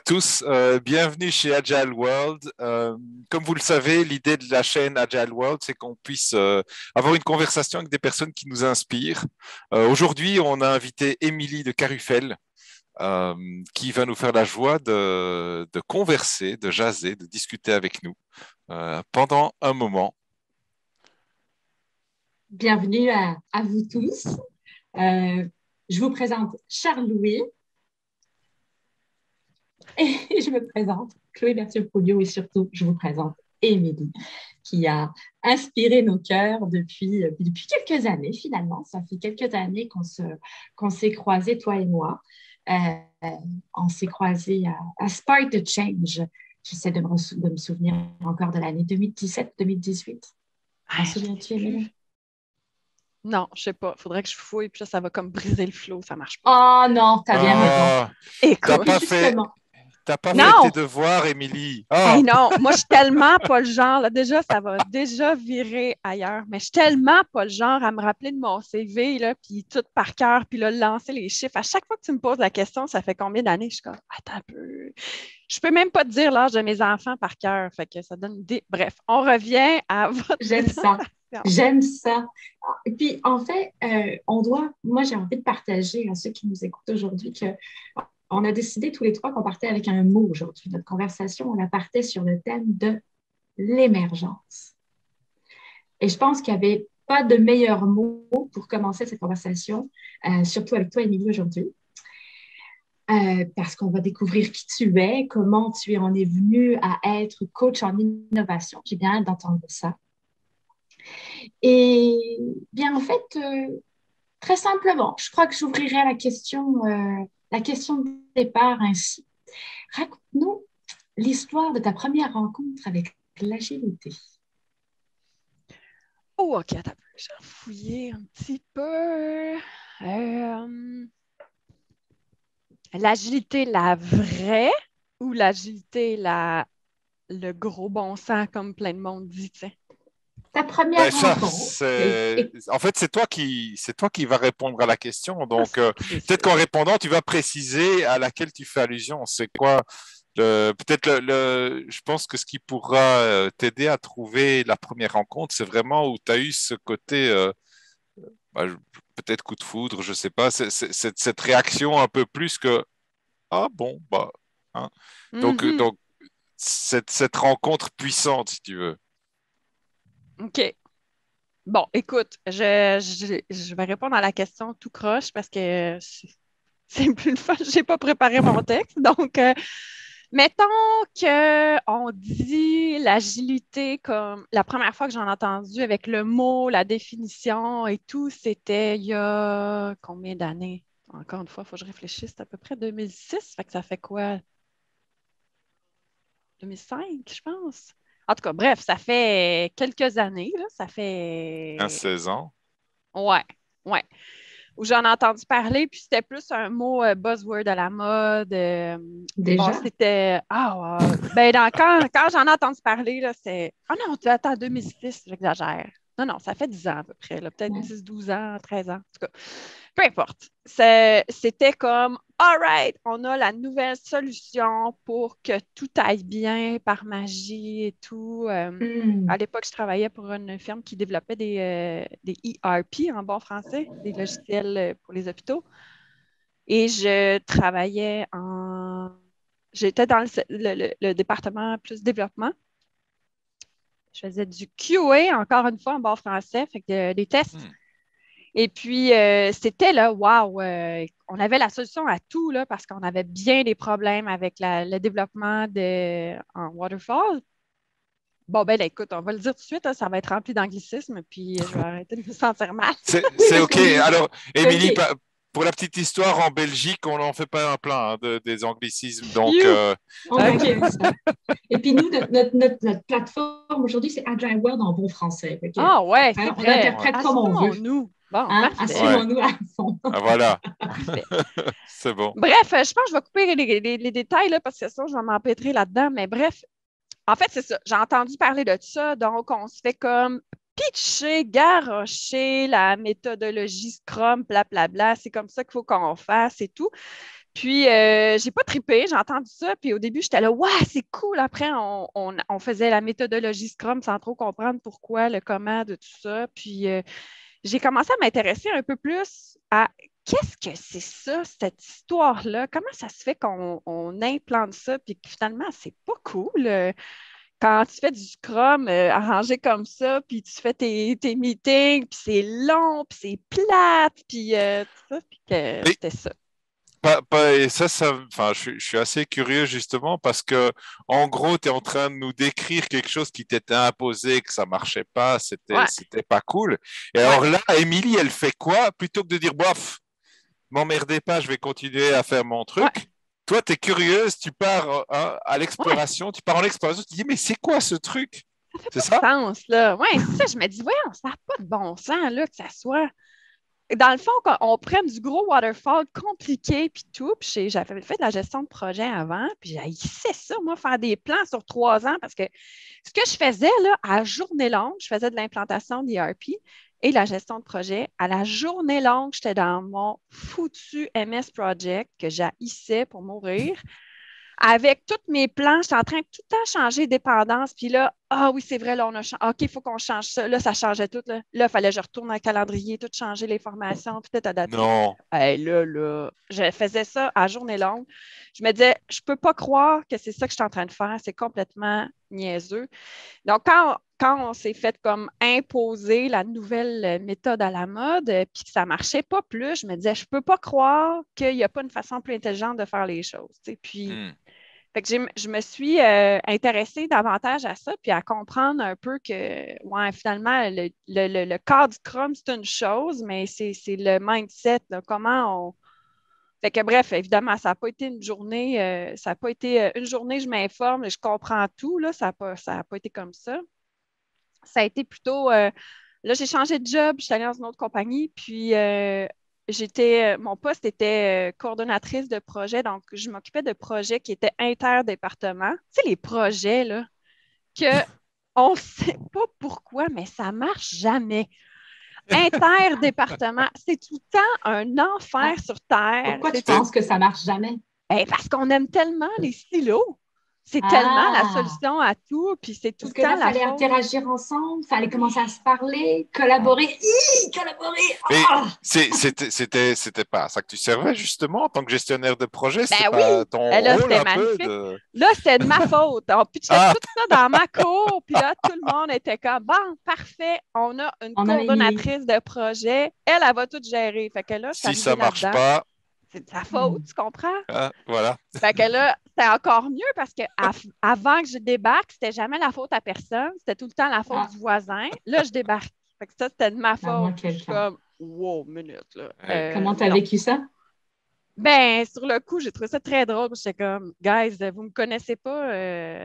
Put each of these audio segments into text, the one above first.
tous, bienvenue chez Agile World. Comme vous le savez, l'idée de la chaîne Agile World, c'est qu'on puisse avoir une conversation avec des personnes qui nous inspirent. Aujourd'hui, on a invité Émilie de Carufel, euh, qui va nous faire la joie de converser, de jaser, de discuter avec nous pendant un moment. Bienvenue à vous tous. Je vous présente Charles-Louis et je me présente Chloé Berthier-Pouliot et surtout, je vous présente Émilie qui a inspiré nos cœurs depuis quelques années finalement. Ça fait quelques années qu'on s'est croisés, toi et moi. On s'est croisés à Spark the Change. J'essaie de me souvenir encore de l'année 2017-2018. T'en souviens-tu, Émilie? Non, je sais pas. Faudrait que je fouille, puis là, ça va comme briser le flow. Ça marche pas. Oh non, t'as bien raison. Écoute, T'as pas fait non! tes devoirs, Émilie. Oh. Hey, non, moi, je suis tellement pas le genre. Là, déjà, ça va déjà virer ailleurs. Mais je suis tellement pas le genre à me rappeler de mon CV, là, puis tout par cœur, puis là, lancer les chiffres. À chaque fois que tu me poses la question, ça fait combien d'années? Je suis comme, attends un peu. Je peux même pas te dire l'âge de mes enfants par cœur. Fait que ça donne une idée. Bref, on revient à votre... J'aime ça. J'aime ça. Et puis, en fait, moi, j'ai envie de partager à ceux qui nous écoutent aujourd'hui qu'on a décidé tous les trois qu'on partait avec un mot aujourd'hui. Notre conversation, on la partait sur le thème de l'émergence. Et je pense qu'il n'y avait pas de meilleur mot pour commencer cette conversation, surtout avec toi, Émilie, aujourd'hui. Parce qu'on va découvrir qui tu es, comment tu en es venue à être coach en innovation. J'ai bien hâte d'entendre ça. Et bien, en fait, très simplement, je crois que j'ouvrirai la question de départ ainsi. Raconte-nous l'histoire de ta première rencontre avec l'agilité. Oh, OK, attends, je vais fouiller un petit peu. L'agilité, la vraie, ou l'agilité, le gros bon sens, comme plein de monde dit, tu sais? Ta première rencontre. En fait, c'est toi qui vas répondre à la question. Donc, peut-être qu'en répondant, tu vas préciser à laquelle tu fais allusion. C'est quoi je pense que ce qui pourra t'aider à trouver la première rencontre, c'est vraiment où tu as eu ce côté, peut-être coup de foudre, je sais pas, cette réaction un peu plus que ah bon, bah. Hein. Donc, cette rencontre puissante, si tu veux. OK. Bon, écoute, je vais répondre à la question tout croche parce que c'est plus le fun. Je n'ai pas préparé mon texte. Donc, mettons qu'on dit l'agilité comme la première fois que j'en ai entendu avec le mot, la définition et tout, c'était il y a combien d'années? Encore une fois, il faut que je réfléchisse. C'est à peu près 2006. Fait que ça fait quoi? 2005, je pense. En tout cas, bref, ça fait quelques années. Là. Ça fait... 16 ans. Ouais, ouais. Où j'en ai entendu parler, puis c'était plus un mot buzzword à la mode. Déjà? Bon, c'était... quand j'en ai entendu parler, là, c'est... Ah non, attends, 2006, j'exagère. Non, ça fait 10 ans à peu près, peut-être 10, 12 ans, 13 ans, en tout cas. Peu importe. C'était comme, all right, on a la nouvelle solution pour que tout aille bien par magie et tout. À l'époque, je travaillais pour une firme qui développait des ERP en bon français, des logiciels pour les hôpitaux. Et j'étais dans le département plus développement. Je faisais du QA, encore une fois, en bon français, fait que des tests. Et puis, c'était là, wow, on avait la solution à tout là, parce qu'on avait bien des problèmes avec le développement en waterfall. Bon, ben là, écoute, on va le dire tout de suite, hein, ça va être rempli d'anglicisme, puis je vais arrêter de me sentir mal. C'est OK. Alors, Émilie, okay. Pour la petite histoire, en Belgique, on n'en fait pas un plein des anglicismes. Donc, Et puis nous, notre plateforme aujourd'hui, c'est Agile World en bon français. Ah ouais, c'est on interprète comme on veut. Nous. Bon, assumons-nous à fond. Voilà. C'est bon. Bref, je pense que je vais couper les détails là, parce que sinon, je vais m'empêtrer là-dedans. Mais bref, en fait, c'est ça. J'ai entendu parler de ça. Donc, on se fait comme pitcher, garrocher la méthodologie Scrum, blablabla. C'est comme ça qu'il faut qu'on fasse et tout. Puis, j'ai pas trippé, j'ai entendu ça, puis au début, j'étais là, ouais, c'est cool. Après, on faisait la méthodologie Scrum sans trop comprendre pourquoi, le comment de tout ça. Puis, j'ai commencé à m'intéresser un peu plus à qu'est-ce que c'est ça, cette histoire-là? Comment ça se fait qu'on implante ça, puis que finalement, c'est pas cool? Quand tu fais du Scrum arrangé comme ça, puis tu fais tes meetings, puis c'est long, puis c'est plate, puis tout ça, puis que Mais c'était ça. et enfin, je suis assez curieux justement parce que, en gros, tu es en train de nous décrire quelque chose qui t'était imposé, que ça marchait pas, Ouais, c'était pas cool. Et ouais, alors là, Émilie, elle fait quoi? Plutôt que de dire, bof, m'emmerdez pas, je vais continuer à faire mon ouais, truc. Toi, tu es curieuse, tu pars à ouais. l'exploration, tu pars en exploration, tu te dis, mais c'est quoi ce truc? Ça fait C'est pas de ça? sens, là. Ouais, c'est ça. Je me dis, ouais, ça n'a pas de bon sens, là, que ça soit. Dans le fond, quand on prenne du gros waterfall compliqué, puis tout, puis j'avais fait de la gestion de projet avant, puis j'ai ça, moi, faire des plans sur 3 ans, parce que ce que je faisais, là, à journée longue, je faisais de l'implantation d'ERP et de la gestion de projet. À la journée longue, j'étais dans mon foutu MS Project que j'haïssais pour mourir. Avec tous mes plans, j'étais en train de tout le temps changer de dépendance. Puis là, ah oui, c'est vrai, là, on a changé. OK, il faut qu'on change ça. Là, ça changeait tout. Là, il fallait que je retourne dans le calendrier, tout changer les formations, puis tout adapter. Non. Hey, là, je faisais ça à journée longue. Je me disais, je ne peux pas croire que c'est ça que je suis en train de faire. C'est complètement niaiseux. Donc, quand on s'est fait comme imposer la nouvelle méthode à la mode, puis que ça ne marchait pas plus, je me disais, je ne peux pas croire qu'il n'y a pas une façon plus intelligente de faire les choses. Tu sais. Puis, Hmm. fait que je me suis intéressée davantage à ça, puis à comprendre un peu que, ouais, finalement, le cadre du Scrum, c'est une chose, mais c'est le mindset, là, comment on. Fait que bref, évidemment, ça n'a pas été une journée, ça n'a pas été une journée, je m'informe, je comprends tout, là, ça a pas été comme ça. Ça a été plutôt, là, j'ai changé de job, je suis allée dans une autre compagnie, puis mon poste était coordonnatrice de projet, donc je m'occupais de projets qui étaient interdépartements. Tu sais, les projets, là, que on ne sait pas pourquoi, mais ça ne marche jamais. Interdépartement, c'est tout le temps un Ah, enfer sur Terre. pourquoi tu C'est tout. penses que ça marche jamais? Parce qu'on aime tellement les silos. C'est tellement la Ah, solution à tout, puis c'est tout parce le que là, temps il la fallait faute. interagir ensemble, il fallait commencer à se parler, collaborer. Collaborer! Mais Ah! c'était pas à ça que tu servais justement en tant que gestionnaire de projet, c'était Ben pas oui, ton là, rôle c'était un peu magnifique. de. Là, c'était de ma faute. On pitchait Ah, tout ça dans ma cour, puis là, tout le monde était comme, bon, parfait, on a une On a Émilie. coordonnatrice de projet, elle va tout gérer. Fait que là, je suis si arrivée ça marche là-dedans. pas, C'est de sa faute, Hmm. tu comprends? voilà. Fait que là, c'était encore mieux parce que avant que je débarque, c'était jamais la faute à personne, c'était tout le temps la faute Ah, du voisin. Là, je débarque. Fait que ça, c'était de ma à faute. moins Puis je suis quelqu'un. comme, wow, minute, là. Comment tu as Non. vécu ça? Ben, sur le coup, j'ai trouvé ça très drôle. J'étais comme, guys, vous ne me connaissez pas,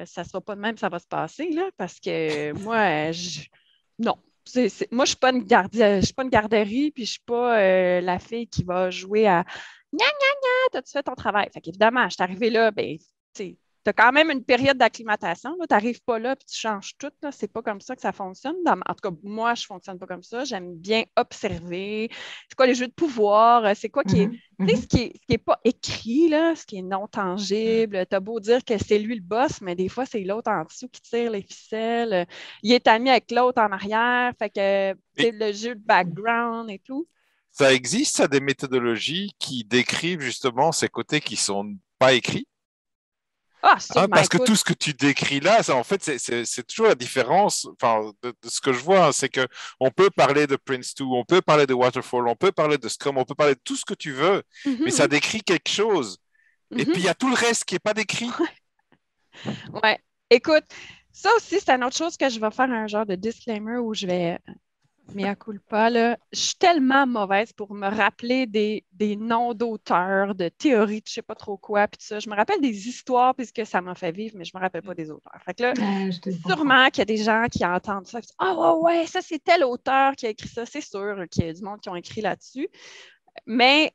ça ne sera pas de même, ça va se passer, là, parce que moi, non. Moi, je suis pas une garderie, puis je suis pas la fille qui va jouer à gna, gna, gna, t'as-tu fait ton travail? Fait qu'évidemment, je suis arrivée là, ben, tu as quand même une période d'acclimatation. Tu n'arrives pas là puis tu changes tout. Là. C'est pas comme ça que ça fonctionne. En tout cas, moi, je ne fonctionne pas comme ça. J'aime bien observer. C'est quoi les jeux de pouvoir? C'est quoi qui est. Mhm, Tu sais, mhm. ce qui est pas écrit, là, ce qui est non tangible. Tu as beau dire que c'est lui le boss, mais des fois, c'est l'autre en dessous qui tire les ficelles. Il est ami avec l'autre en arrière. Fait que, tu sais, Et le jeu de background et tout. ça existe, ça, des méthodologies qui décrivent justement ces côtés qui sont pas écrits. Ah, Hein, sûrement, parce que écoute. tout ce que tu décris là, en fait, c'est toujours la différence. Enfin, de ce que je vois, hein, c'est que on peut parler de Prince2, on peut parler de Waterfall, on peut parler de Scrum, on peut parler de tout ce que tu veux, mais ça Mhm, décrit quelque chose. Et puis il y mhm. a tout le reste qui est pas décrit. Ouais. Écoute, ça aussi, c'est une autre chose que je vais faire un genre de disclaimer où je vais mea culpa, là. Je suis tellement mauvaise pour me rappeler des noms d'auteurs, de théories, de je sais pas trop quoi, puis tout ça. Je me rappelle des histoires puisque ça m'a fait vivre, mais je me rappelle pas des auteurs. Fait que là, Je te comprends. sûrement qu'il y a des gens qui entendent ça. Ah ouais, ouais, ça c'est tel auteur qui a écrit ça. C'est sûr qu'il y a du monde qui ont écrit là-dessus. Mais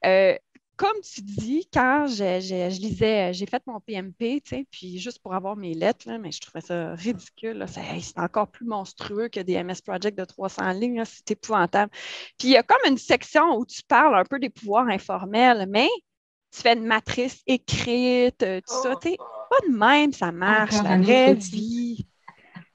comme tu dis, quand je lisais, j'ai fait mon PMP, tu sais, puis juste pour avoir mes lettres, là, mais je trouvais ça ridicule. Là, c'est encore plus monstrueux que des MS Project de 300 lignes. Là, c'est épouvantable. Puis il y a comme une section où tu parles un peu des pouvoirs informels, mais tu fais une matrice écrite, tout ça. Tu sais, pas de même, ça marche, Encore la un vraie autre outil. vie.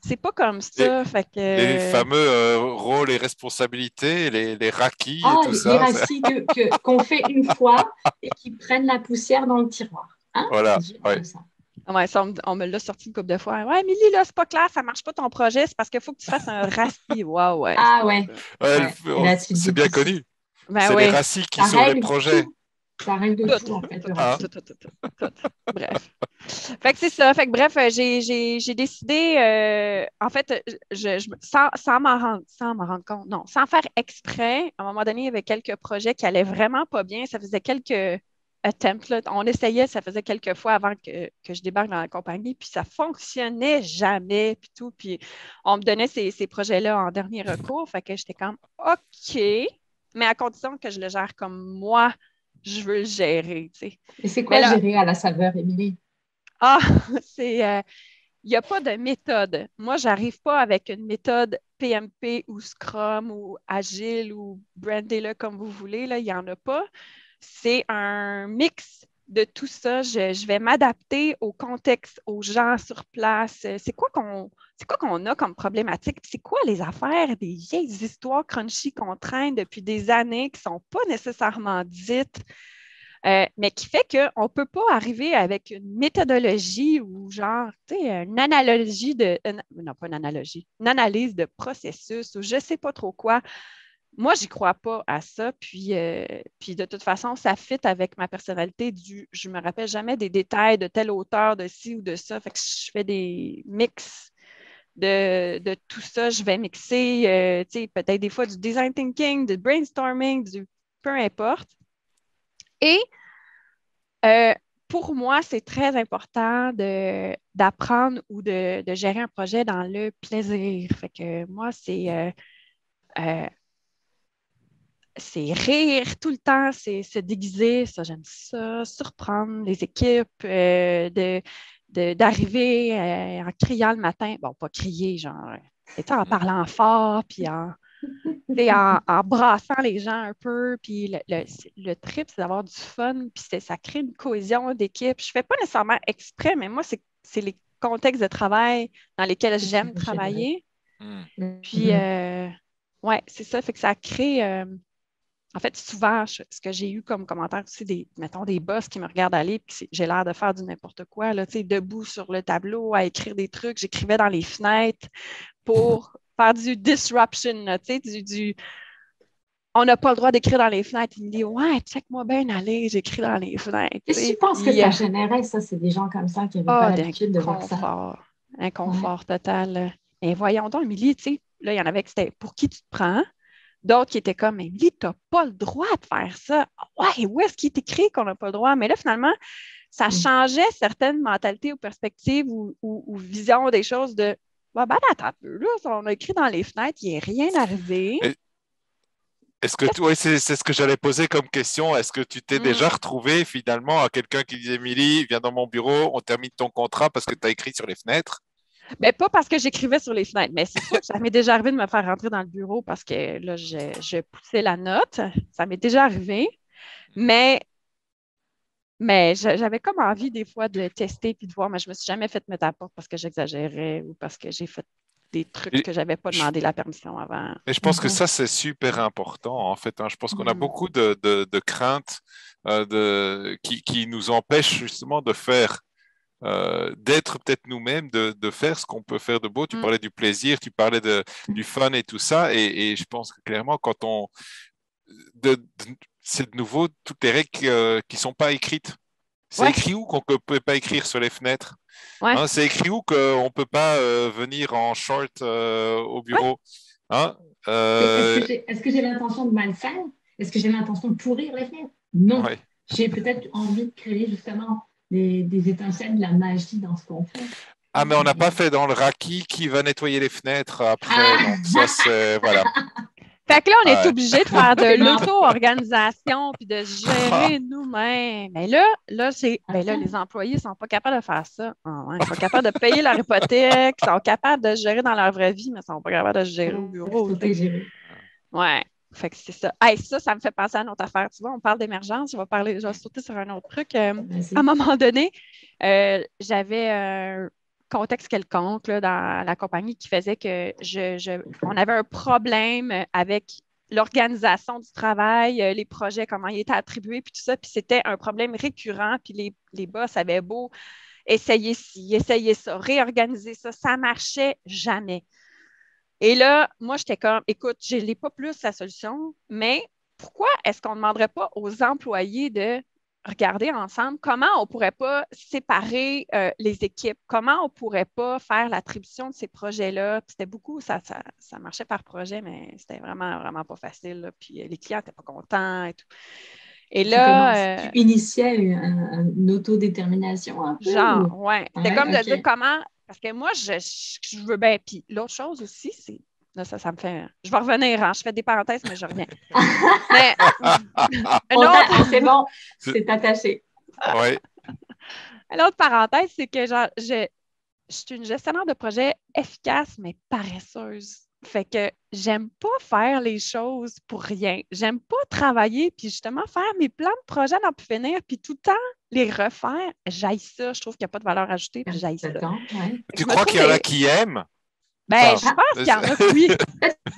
C'est pas comme ça. Fait Les que. fameux rôles et responsabilités, les raquis et Ah, tout les ça. racines qu'on fait une fois et qui prennent la poussière dans le tiroir. Hein? Voilà, J'ai ouais. de ça. Ouais, ça, on me l'a sorti une couple de fois. Ouais, Émilie, là, c'est pas clair, ça marche pas ton projet, c'est parce qu'il faut que tu fasses un racis. Wow, ouais. Ah ouais, Ouais, ouais. Et là, tu te c'est dis, bien connu. Ben C'est les oui. racis qui ça sauvent les règle projets. tout. Ça règle Tout, tout, en fait, le Hein? racine. tout. Bref. Fait que c'est ça. Fait que bref, j'ai décidé, en fait, sans m'en rendre compte, non, sans faire exprès, à un moment donné, il y avait quelques projets qui allaient vraiment pas bien. Ça faisait quelques attempts, là. On essayait, ça faisait quelques fois avant que je débarque dans la compagnie, puis ça fonctionnait jamais, puis tout. Puis on me donnait ces projets-là en dernier recours. Fait que j'étais comme, OK, mais à condition que je le gère comme moi, je veux le gérer, tu sais. Et c'est Mais quoi là, gérer à la saveur, Émilie? ah, c'est, il n'y a pas de méthode. Moi, j'arrive pas avec une méthode PMP ou Scrum ou Agile ou brandez-le comme vous voulez, là, il n'y en a pas. C'est un mix de tout ça. Je vais m'adapter au contexte, aux gens sur place. C'est quoi qu'on a comme problématique? C'est quoi les affaires, des vieilles histoires crunchy qu'on traîne depuis des années qui ne sont pas nécessairement dites? Mais qui fait qu'on ne peut pas arriver avec une méthodologie ou genre, tu sais, une analogie non, pas une analogie, une analyse de processus ou je ne sais pas trop quoi. Moi, j'y crois pas à ça. Puis de toute façon, ça fit avec ma personnalité je me rappelle jamais des détails de tel auteur, de ci ou de ça. Fait que je fais des mix de tout ça. Je vais mixer, tu sais, peut-être des fois du design thinking, du brainstorming, peu importe. Et Euh, pour moi, c'est très important d'apprendre ou de gérer un projet dans le plaisir. Fait que moi, euh, c'est rire tout le temps, c'est se déguiser, ça, j'aime ça, surprendre les équipes, d'arriver en criant le matin. Bon, pas crier, genre, en parlant fort, puis en brassant les gens un peu, puis le trip, c'est d'avoir du fun, puis ça crée une cohésion d'équipe. Je ne fais pas nécessairement exprès, mais moi, c'est les contextes de travail dans lesquels j'aime travailler. Puis, ouais, c'est ça, fait que ça crée... en fait, souvent, ce que j'ai eu comme commentaire aussi, mettons, des boss qui me regardent aller, puis j'ai l'air de faire du n'importe quoi, là, debout sur le tableau, à écrire des trucs. J'écrivais dans les fenêtres pour faire du disruption, là, on n'a pas le droit d'écrire dans les fenêtres. Il me dit, ouais, check-moi bien aller, j'écris dans les fenêtres. Qu'est-ce que tu penses que ça générait, ça? C'est des gens comme ça qui n'avaient pas l'habitude de voir ça. Inconfort total. Et voyons donc, Émilie, tu sais, là, il y en avait qui c'était pour qui tu te prends? D'autres qui étaient comme, Émilie, tu n'as pas le droit de faire ça. Ouais, où est-ce qu'il est écrit qu'on n'a pas le droit? Mais là, finalement, ça changeait certaines mentalités ou perspectives ou visions des choses de, ben, attends un peu, là, on a écrit dans les fenêtres, il n'est rien arrivé. Est-ce que c'est ce que j'allais poser comme question. Est-ce que tu t'es déjà retrouvé finalement à quelqu'un qui disait, Émilie, viens dans mon bureau, on termine ton contrat parce que tu as écrit sur les fenêtres? Ben, pas parce que j'écrivais sur les fenêtres, mais c'est sûr que ça m'est déjà arrivé de me faire rentrer dans le bureau parce que là, je poussais la note. Ça m'est déjà arrivé. Mais j'avais comme envie des fois de le tester puis de voir, mais je ne me suis jamais fait mettre à la porte parce que j'exagérais ou parce que j'ai fait des trucs que je n'avais pas demandé la permission avant. Et je pense que ça, c'est super important, en fait. Je pense qu'on a beaucoup de craintes qui nous empêchent justement de faire, d'être peut-être nous-mêmes, de faire ce qu'on peut faire de beau. Tu parlais du plaisir, tu parlais du fun et tout ça. Et je pense que clairement, quand c'est de nouveau toutes les règles qui ne sont pas écrites. C'est écrit où qu'on ne peut pas écrire sur les fenêtres? C'est écrit où qu'on ne peut pas venir en short au bureau? Est-ce que j'ai l'intention de mal faire? Est-ce que j'ai l'intention de pourrir les fenêtres? Non. J'ai peut-être envie de créer justement des étincelles, de la magie dans ce qu'on fait. Ah, mais on n'a pas fait dans le Raki qui va nettoyer les fenêtres après. Donc, ça, c'est. Voilà. Fait que là, on est obligé de faire de l'auto-organisation puis de gérer nous-mêmes. Mais là, les employés ne sont pas capables de faire ça. Ils sont capables de payer leur hypothèque, ils sont capables de gérer dans leur vraie vie, mais ils ne sont pas capables de gérer au bureau. Ouais. Fait que c'est ça. Hey, ça me fait penser à une autre affaire. Tu vois, on parle d'émergence. Je vais sauter sur un autre truc. À un moment donné, j'avais un contexte quelconque là, dans la compagnie qui faisait que on avait un problème avec l'organisation du travail, les projets, comment ils étaient attribués, puis tout ça. Puis c'était un problème récurrent. Puis les boss avaient beau essayer ci, essayer ça, réorganiser ça. Ça ne marchait jamais. Et là, moi, j'étais comme, écoute, je n'ai pas plus la solution, mais pourquoi est-ce qu'on ne demanderait pas aux employés de regarder ensemble comment on ne pourrait pas séparer les équipes, comment on ne pourrait pas faire l'attribution de ces projets-là. Puis c'était beaucoup, ça marchait par projet, mais c'était vraiment, vraiment pas facile, là. Puis les clients n'étaient pas contents et tout. Et là, tu initiais une autodétermination un peu? Genre, ouais. C'était comme de dire comment. Parce que moi, je veux bien. Puis l'autre chose aussi, c'est. Là, ça me fait. Je vais revenir, hein. Je fais des parenthèses, mais je reviens. Mais. C'est bon, c'est attaché. Oui. L'autre parenthèse, c'est que genre, je suis une gestionnaire de projet efficace, mais paresseuse. Fait que j'aime pas faire les choses pour rien. J'aime pas travailler, puis justement faire mes plans de projet d'en plus finir, puis tout le temps les refaire. J'haïs ça. Je trouve qu'il n'y a pas de valeur ajoutée, puis j'haïs ça. Ouais. Tu crois qu'il y en a qui aiment? Ben, je pense qu'il y en a que oui.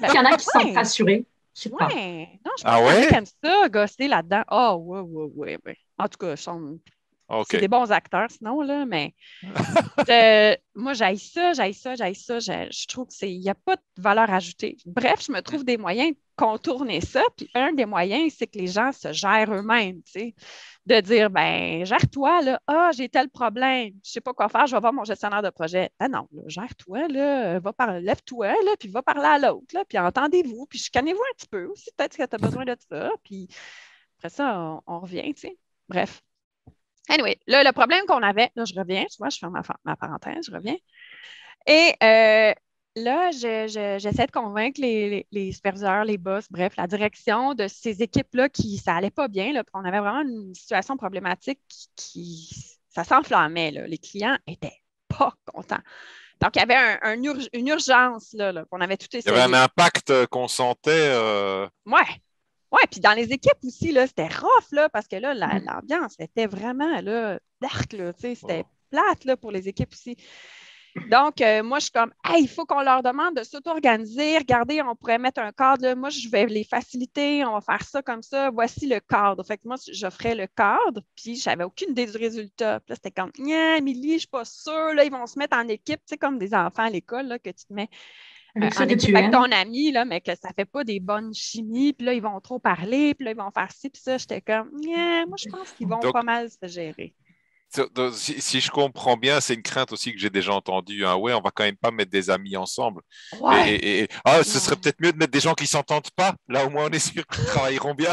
Il y en a qui sont rassurés. Je sais pas. Non, je pense qu'il y en a qui aiment ça, gosser là-dedans. Ah, ouais. En tout cas, c'est des bons acteurs, sinon, là, mais moi, j'haïs ça. Je trouve qu'il n'y a pas de valeur ajoutée. Bref, je me trouve des moyens de contourner ça. Puis un des moyens, c'est que les gens se gèrent eux-mêmes, tu sais. De dire, ben, gère-toi, là. Ah, j'ai tel problème. Je ne sais pas quoi faire, je vais voir mon gestionnaire de projet. Ah non, là, gère-toi, là. Lève-toi, là, puis va parler à l'autre, là. Puis entendez-vous, puis chicanez-vous un petit peu aussi. Peut-être que tu as besoin de ça. Puis après ça, on revient, tu sais. Bref. Anyway, là, le problème qu'on avait, là, je reviens, tu vois, je ferme ma parenthèse, je reviens. Et là, j'essaie de convaincre les superviseurs, les boss, bref, la direction de ces équipes-là ça n'allait pas bien, là, on avait vraiment une situation problématique ça s'enflammait, là. Les clients n'étaient pas contents. Donc, il y avait une urgence, là, qu'on avait tout essayé. Il y avait un impact qu'on sentait. Ouais, puis dans les équipes aussi, là, c'était rough, là, parce que là, l'ambiance était vraiment là, dark, là, tu sais, c'était plate là, pour les équipes aussi. Donc, moi, je suis comme, hey, il faut qu'on leur demande de s'auto-organiser. Regardez, on pourrait mettre un cadre. Là. Moi, je vais les faciliter. On va faire ça comme ça. Voici le cadre. Fait que moi, j'offrais le cadre, puis je n'avais aucune idée du résultat. Puis là, c'était comme, Émilie, je ne suis pas sûre. Là, ils vont se mettre en équipe, tu sais, comme des enfants à l'école, là, que tu te mets en équipe avec ton ami, là, mais que ça ne fait pas des bonnes chimies. Puis là, ils vont trop parler. Puis là, ils vont faire ci, puis ça. J'étais comme, moi, je pense qu'ils vont pas mal se gérer. Si je comprends bien, c'est une crainte aussi que j'ai déjà entendue. Hein. Ouais, on va quand même pas mettre des amis ensemble. Ouais. Ce serait peut-être mieux de mettre des gens qui s'entendent pas. Là, au moins, on est sûr qu'ils travailleront bien.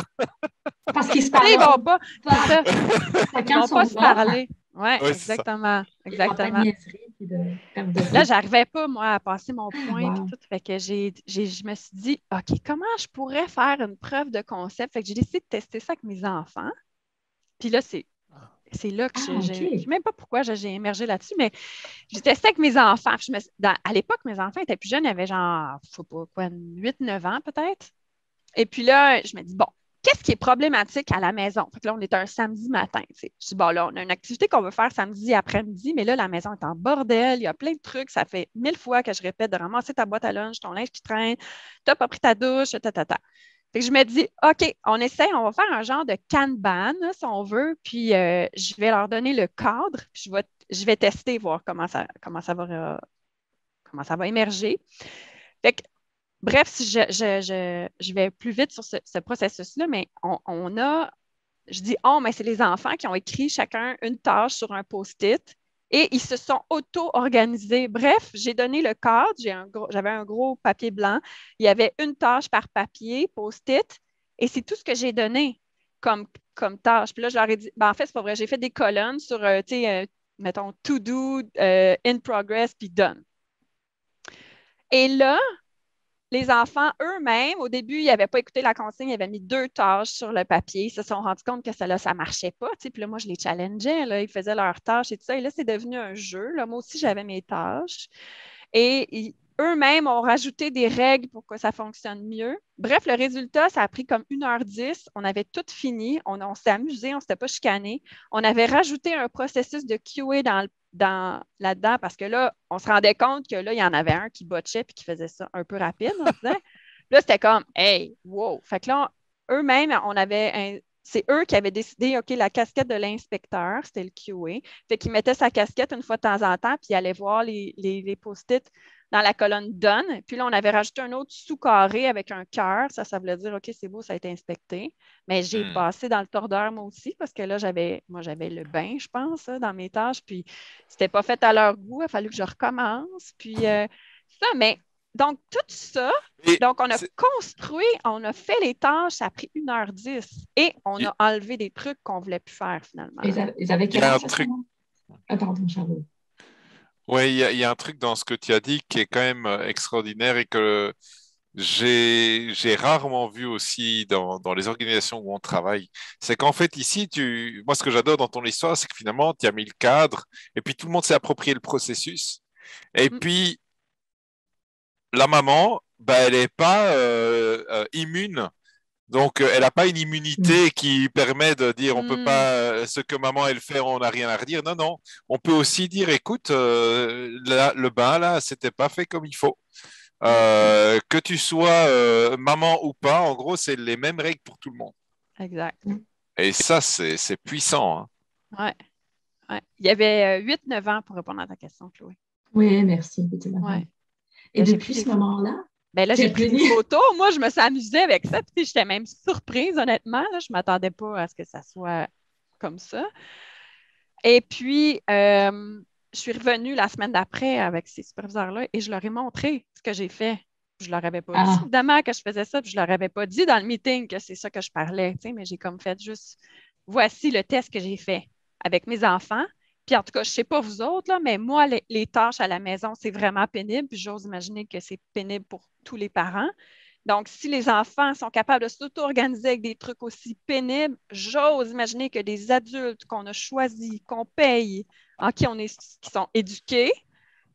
Parce qu'ils se parlent. Ils vont pas. Ils vont pas se parler. Oui, exactement. Là, j'arrivais pas, moi, à passer mon point. Wow. Tout. Fait que je me suis dit, OK, comment je pourrais faire une preuve de concept? Fait que j'ai décidé de tester ça avec mes enfants. Puis là, c'est là que je ne sais même pas pourquoi j'ai émergé là-dessus, mais j'ai testé avec mes enfants. À l'époque, mes enfants étaient plus jeunes, ils avaient genre, je sais pas quoi, 8-9 ans peut-être. Et puis là, je me dis, bon, qu'est-ce qui est problématique à la maison? Fait que là, on est un samedi matin. Je dis, bon, là, on a une activité qu'on veut faire samedi après-midi, mais là, la maison est en bordel, il y a plein de trucs. Ça fait 1000 fois que je répète de ramasser ta boîte à lunch, ton linge qui traîne, tu n'as pas pris ta douche, Fait que je me dis, OK, on va faire un genre de Kanban, là, si on veut, puis je vais leur donner le cadre, puis je vais tester, voir comment ça va émerger. Fait que, bref, je vais plus vite sur ce processus-là, mais je dis, mais c'est les enfants qui ont écrit chacun une tâche sur un post-it. Et ils se sont auto-organisés. Bref, j'ai donné le cadre. J'avais un gros papier blanc. Il y avait une tâche par papier, post-it. Et c'est tout ce que j'ai donné comme tâche. Puis là, je leur ai dit, en fait, c'est pas vrai. J'ai fait des colonnes sur, mettons, to do, in progress, puis done. Et là, les enfants eux-mêmes, au début, ils n'avaient pas écouté la consigne, ils avaient mis 2 tâches sur le papier. Ils se sont rendus compte que ça ne marchait pas. Puis là, moi, je les challengeais. Là, ils faisaient leurs tâches et tout ça. Et là, c'est devenu un jeu. Là, moi aussi, j'avais mes tâches. Et eux-mêmes ont rajouté des règles pour que ça fonctionne mieux. Bref, le résultat, ça a pris comme 1h10. On avait tout fini. On s'est amusé, on ne s'était pas chicané. On avait rajouté un processus de QA là-dedans parce que là, on se rendait compte que là, il y en avait un qui botchait et qui faisait ça un peu rapide, on disait. Là, c'était comme, hey, wow. Fait que là, eux-mêmes, c'est eux qui avaient décidé, OK, la casquette de l'inspecteur, c'était le QA. Fait qu'il mettait sa casquette une fois de temps en temps, puis il allait voir les post-it dans la colonne Done. Puis là, on avait rajouté un autre sous-carré avec un cœur. Ça voulait dire, OK, c'est beau, ça a été inspecté. Mais j'ai passé dans le tordeur, moi aussi, parce que là, j'avais le bain, je pense, dans mes tâches. Puis c'était pas fait à leur goût. Il a fallu que je recommence. Puis ça, mais donc, tout ça, donc on a construit, on a fait les tâches, ça a pris 1h10 et on a enlevé des trucs qu'on ne voulait plus faire finalement. Ils avaient quel âge? Pardon, Charles. Oui, il y a un truc dans ce que tu as dit qui est quand même extraordinaire et que j'ai rarement vu aussi dans les organisations où on travaille. C'est qu'en fait, ici, moi, ce que j'adore dans ton histoire, c'est que finalement, tu as mis le cadre et puis tout le monde s'est approprié le processus. Et puis, la maman, elle n'est pas immune. Donc, elle n'a pas une immunité qui permet de dire on peut pas, ce que maman elle fait, on n'a rien à redire. Non, non. On peut aussi dire écoute, le bain là, c'était pas fait comme il faut. Que tu sois maman ou pas, en gros, c'est les mêmes règles pour tout le monde. Exact. Et ça, c'est puissant. Hein. Ouais. Il y avait 8-9 ans pour répondre à ta question, Chloé. Oui, merci. Ouais. Et depuis ce moment-là, là, j'ai pris des photos. Moi, je me suis amusée avec ça. Puis j'étais même surprise, honnêtement. Là, je ne m'attendais pas à ce que ça soit comme ça. Et puis, je suis revenue la semaine d'après avec ces superviseurs-là et je leur ai montré ce que j'ai fait. Je ne leur avais pas dit, évidemment, que je faisais ça. Puis je ne leur avais pas dit dans le meeting que c'est ça que je parlais. Mais j'ai comme fait juste, voici le test que j'ai fait avec mes enfants. Puis en tout cas, je ne sais pas vous autres, là, mais moi, les tâches à la maison, c'est vraiment pénible. Puis j'ose imaginer que c'est pénible pour tous les parents. Donc, si les enfants sont capables de s'auto-organiser avec des trucs aussi pénibles, j'ose imaginer que des adultes qu'on a choisis, qu'on paye, qui sont éduqués,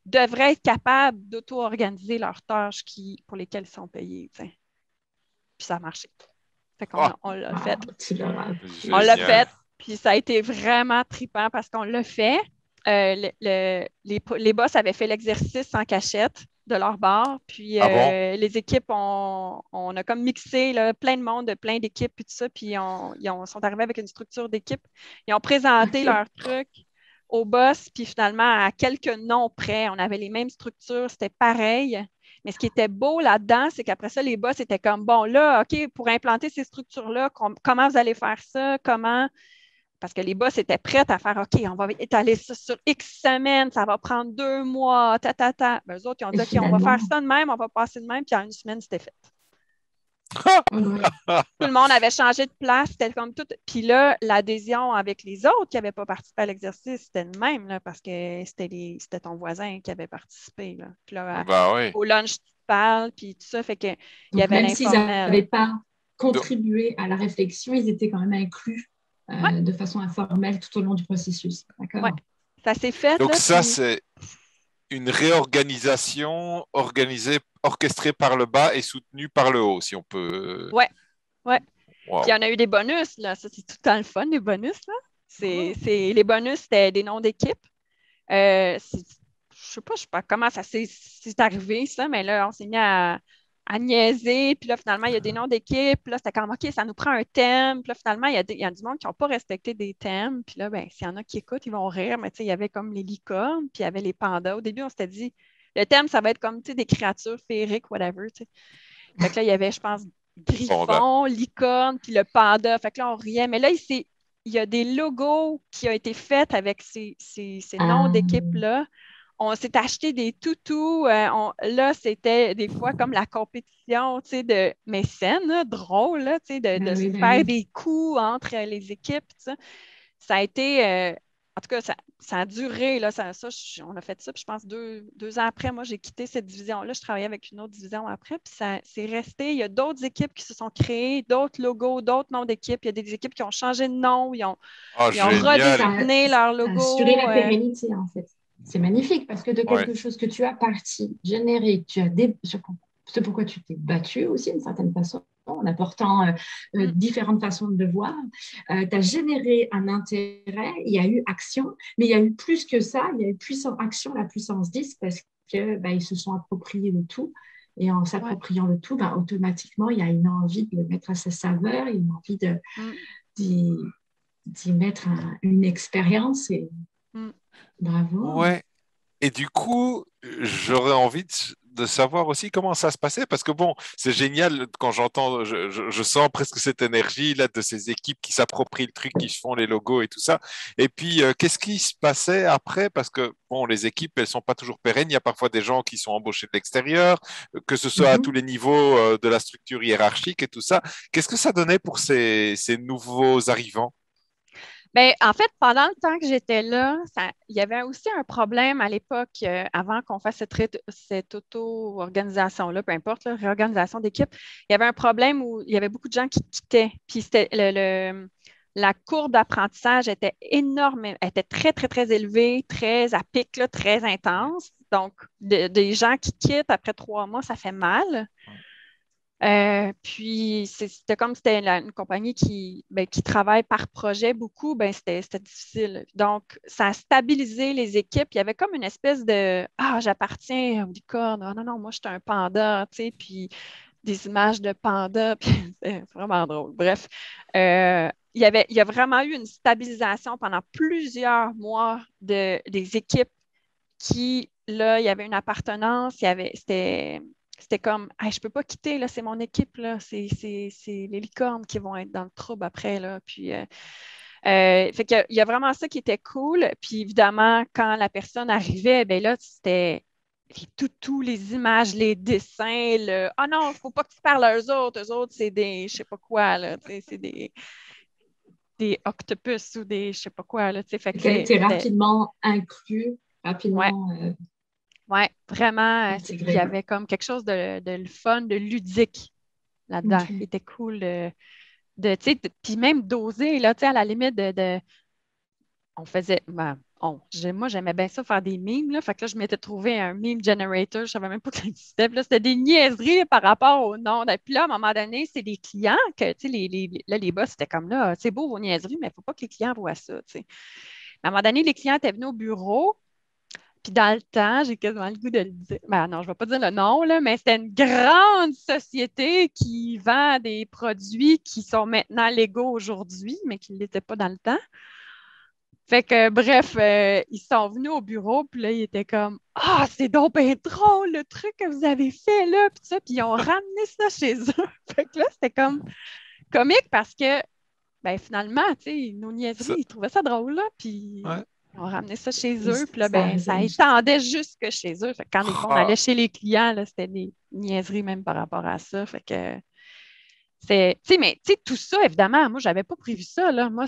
devraient être capables d'auto-organiser leurs tâches pour lesquelles ils sont payés. T'sais. Puis ça a marché. Fait qu'on on l'a fait. On l'a fait. Puis ça a été vraiment trippant parce qu'on l'a fait. Les boss avaient fait l'exercice en cachette de leur bord. Puis les équipes, on a comme mixé là, plein de monde, plein d'équipes, puis tout ça. Puis ils sont arrivés avec une structure d'équipe. Ils ont présenté leurs trucs au boss. Puis finalement, à quelques noms près, on avait les mêmes structures. C'était pareil. Mais ce qui était beau là-dedans, c'est qu'après ça, les boss étaient comme, bon, là, OK, pour implanter ces structures-là, comment vous allez faire ça? Comment? Parce que les boss étaient prêts à faire, OK, on va étaler ça sur X semaines, ça va prendre 2 mois, Ben, eux autres, ils ont dit, OK, on va faire ça de même, on va passer de même, puis en une semaine, c'était fait. Tout le monde avait changé de place, c'était comme tout. Puis là, l'adhésion avec les autres qui n'avaient pas participé à l'exercice, c'était le même, là, parce que c'était ton voisin qui avait participé. Là. Puis là, au lunch, tu parles, puis tout ça, fait qu'il y avait l'informel. Même s'ils n'avaient pas contribué à la réflexion, ils étaient quand même inclus de façon informelle tout au long du processus. D'accord? Ouais. Ça s'est fait. Donc là, ça, c'est une réorganisation orchestrée par le bas et soutenue par le haut, si on peut. Ouais. Wow. Puis il y en a eu des bonus, là. Ça, c'est tout le temps le fun, les bonus, là. Les bonus, c'était des noms d'équipes. Je sais pas comment ça s'est arrivé, ça, mais là, on s'est mis à niaiser. Puis là, finalement, il y a des noms d'équipes. Puis là, c'était comme, OK, ça nous prend un thème. Puis là, finalement, il y a du monde qui n'ont pas respecté des thèmes. Puis là, ben, s'il y en a qui écoutent, ils vont rire. Mais tu sais, il y avait comme les licornes, puis il y avait les pandas. Au début, on s'était dit, le thème, ça va être comme, tu sais, des créatures féeriques, whatever, tu sais. Fait que là, il y avait, je pense, griffon, licorne, puis le panda. Fait que là, on riait. Mais là, il y a des logos qui ont été faits avec ces noms d'équipes-là. On s'est acheté des toutous. Là, c'était des fois comme la compétition, tu sais, de mécènes, drôle, là, tu sais, de se faire des coups entre les équipes. Ça a été... en tout cas, ça a duré. Là, on a fait ça. Puis je pense 2 ans après, moi, j'ai quitté cette division-là. Je travaillais avec une autre division après. Puis c'est resté. Il y a d'autres équipes qui se sont créées, d'autres logos, d'autres noms d'équipes. Il y a des équipes qui ont changé de nom. Ils ont redessiné leur logo. Assurer la pérennité, en fait. C'est magnifique parce que de Ouais. quelque chose que tu as parti, généré, que tu as c'est pourquoi tu t'es battu aussi d'une certaine façon, en apportant différentes façons de le voir. Tu as généré un intérêt, il y a eu action, mais il y a eu plus que ça, il y a eu puissance action, la puissance 10 parce que ils se sont appropriés le tout. Et en s'appropriant le tout, automatiquement, il y a une envie de le mettre à sa saveur, il y a une envie d'y, d'y mettre une expérience. Et bravo. Ouais. Et du coup, j'aurais envie de savoir aussi comment ça se passait, parce que bon, c'est génial quand j'entends, je sens presque cette énergie là de ces équipes qui s'approprient le truc, qui font les logos et tout ça. Et puis, qu'est-ce qui se passait après? Parce que bon, les équipes, elles sont pas toujours pérennes. Il y a parfois des gens qui sont embauchés de l'extérieur, que ce soit à tous Mhm. les niveaux de la structure hiérarchique et tout ça. Qu'est-ce que ça donnait pour ces nouveaux arrivants? Ben, en fait, pendant le temps que j'étais là, il y avait aussi un problème à l'époque, avant qu'on fasse cette auto-organisation-là, peu importe, là, réorganisation d'équipe, il y avait un problème où il y avait beaucoup de gens qui quittaient. Puis la courbe d'apprentissage était énorme, elle était très, très, très élevée, très à pic, là, très intense. Donc, des gens qui quittent après 3 mois, ça fait mal. Puis c'était comme c'était une compagnie qui travaille par projet beaucoup, c'était difficile. Donc, ça a stabilisé les équipes. Il y avait comme une espèce de Ah, j'appartiens aux licornes. Ah, non, non, moi, je suis un panda, tu sais, puis des images de panda, puis c'est vraiment drôle. Bref, il y a vraiment eu une stabilisation pendant plusieurs mois des équipes qui, là, il y avait une appartenance, c'était comme, hey, je ne peux pas quitter, là, c'est mon équipe, là, c'est les licornes qui vont être dans le trouble après, là. Puis, fait qu'il y a vraiment ça qui était cool. Puis, évidemment, quand la personne arrivait, ben là, c'était tous les images, les dessins, ah non, il ne faut pas que tu parles à eux autres, c'est des, je ne sais pas quoi, là, c'est des octopus ou des, je ne sais pas quoi, là, tu sais, fait que Tu as été c'était, rapidement inclus, ouais. rapidement Oui, vraiment, il y intégré. avait comme quelque chose de le fun, de ludique là-dedans, qui OK. était cool tu sais, puis même d'oser, là, tu sais, à la limite on faisait, moi, j'aimais bien ça faire des mimes, là, fait que là, je m'étais trouvé un meme generator, je savais même pas que ça existait, puis là, c'était des niaiseries par rapport au nom, puis là, à un moment donné, c'est des clients que, tu sais, là, les boss, c'était comme là, c'est beau vos niaiseries, mais il ne faut pas que les clients voient ça, tu sais. À un moment donné, les clients étaient venus au bureau, puis dans le temps, j'ai quasiment le goût de le dire. Ben non, je ne vais pas dire le nom, là, mais c'était une grande société qui vend des produits qui sont maintenant légaux aujourd'hui, mais qui ne l'étaient pas dans le temps. Fait que, bref, ils sont venus au bureau, puis là, ils étaient comme Ah, c'est donc bien drôle le truc que vous avez fait là, puis ça, puis ils ont ramené ça chez eux. Fait que là, c'était comme comique parce que ben, finalement, tu sais, nos niaiseries, Ça- ils trouvaient ça drôle, là, puis ouais. ils ont ramené ça chez Et eux, puis là, ça ben, ça résonne chez toi. étendait jusque chez eux. Fait que quand on Ah, allait chez les clients, là, c'était des niaiseries même par rapport à ça. Fait que tu sais, mais tu sais, tout ça, évidemment, moi, j'avais pas prévu ça, là. Moi,